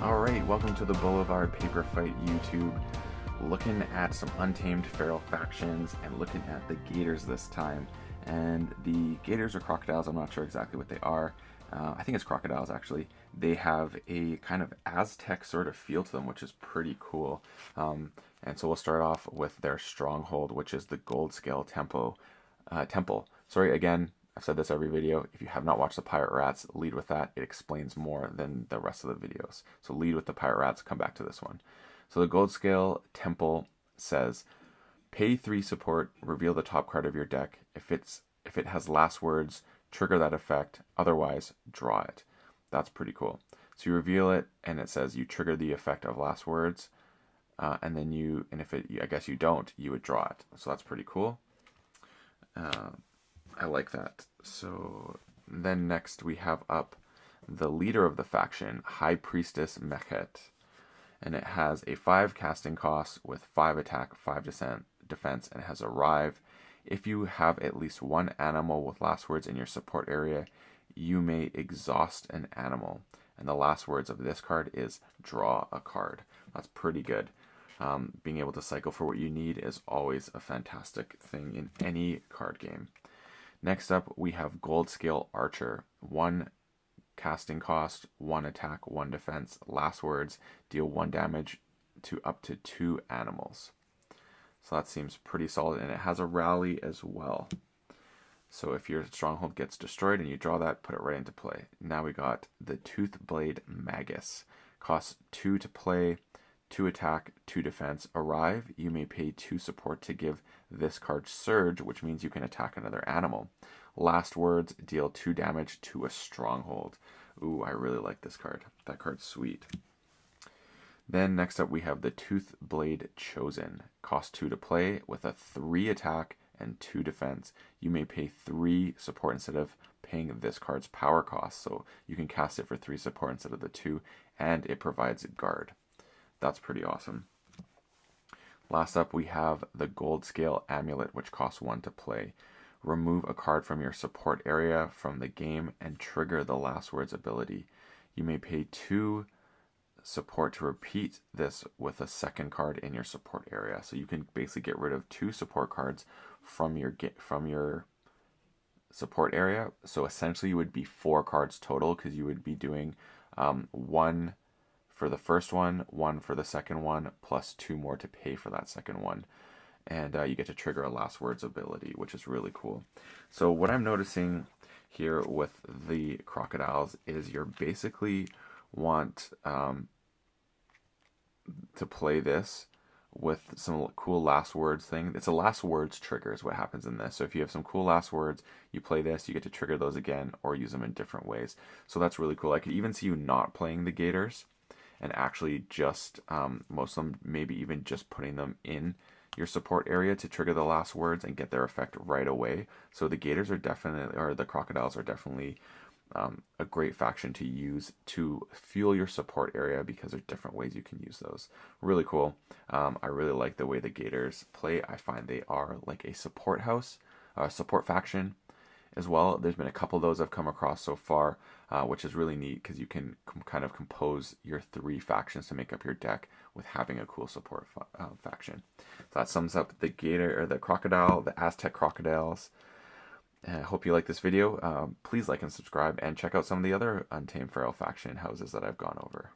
Alright, welcome to the Boulevard Paper Fight YouTube. Looking at some Untamed feral factions and looking at the gators this time. And the gators or crocodiles, I'm not sure exactly what they are. I think it's crocodiles actually. They have a kind of Aztec sort of feel to them, which is pretty cool. And so we'll start off with their stronghold, which is the Gold Scale Temple. Sorry, again, I've said this every video. If you have not watched the Pirate Rats, lead with that. It explains more than the rest of the videos. So lead with the Pirate Rats, come back to this one. So the Gold Scale Temple says, pay 3 support, reveal the top card of your deck. If it has last words, trigger that effect. Otherwise, draw it. That's pretty cool. So you reveal it, and it says you trigger the effect of last words, and then I guess you don't, you would draw it. So that's pretty cool. I like that. So then next we have up the leader of the faction, High Priestess Mechet. And it has a 5 casting cost with 5 attack, 5 defense, and it has Arrive. If you have at least 1 animal with last words in your support area, you may exhaust an animal. And the last words of this card is draw a card. That's pretty good. Being able to cycle for what you need is always a fantastic thing in any card game. Next up, we have Gold Scale Archer. 1 casting cost, 1 attack, 1 defense. Last words, deal 1 damage to up to 2 animals. So that seems pretty solid, and it has a rally as well. So if your stronghold gets destroyed and you draw that, put it right into play. Now we got the Toothblade Magus. Costs 2 to play, 2 attack, 2 defense. Arrive, you may pay 2 support to give this card Surge, which means you can attack another animal. Last words, deal 2 damage to a stronghold. Ooh, I really like this card. That card's sweet. Then next up we have the Toothblade Chosen. Cost 2 to play with a 3 attack and 2 defense. You may pay 3 support instead of paying this card's power cost. So you can cast it for 3 support instead of the 2, and it provides guard. That's pretty awesome. Last up we have the Gold Scale Amulet, which costs 1 to play. Remove a card from your support area from the game and trigger the last words ability. You may pay 2 support to repeat this with a second card in your support area. So you can basically get rid of 2 support cards from your support area. So essentially you would be 4 cards total, because you would be doing 1 for the first one, 1 for the second one, plus 2 more to pay for that second one. And you get to trigger a last words ability, which is really cool. So what I'm noticing here with the crocodiles is you're basically want to play this with some cool last words thing. It's a last words trigger is what happens in this. So if you have some cool last words, you play this, you get to trigger those again or use them in different ways. So that's really cool. I could even see you not playing the gators and actually just most of them maybe even just putting them in your support area to trigger the last words and get their effect right away. So the gators are definitely, or the crocodiles are definitely a great faction to use to fuel your support area, because there's different ways you can use those. Really cool. I really like the way the gators play. I find they are like a support house, support faction as well. There's been a couple of those I've come across so far, which is really neat because you can kind of compose your 3 factions to make up your deck with having a cool support faction. So that sums up the gator, or the crocodile, the Aztec crocodiles. I hope you like this video. Please like and subscribe, and check out some of the other Untamed feral faction houses that I've gone over.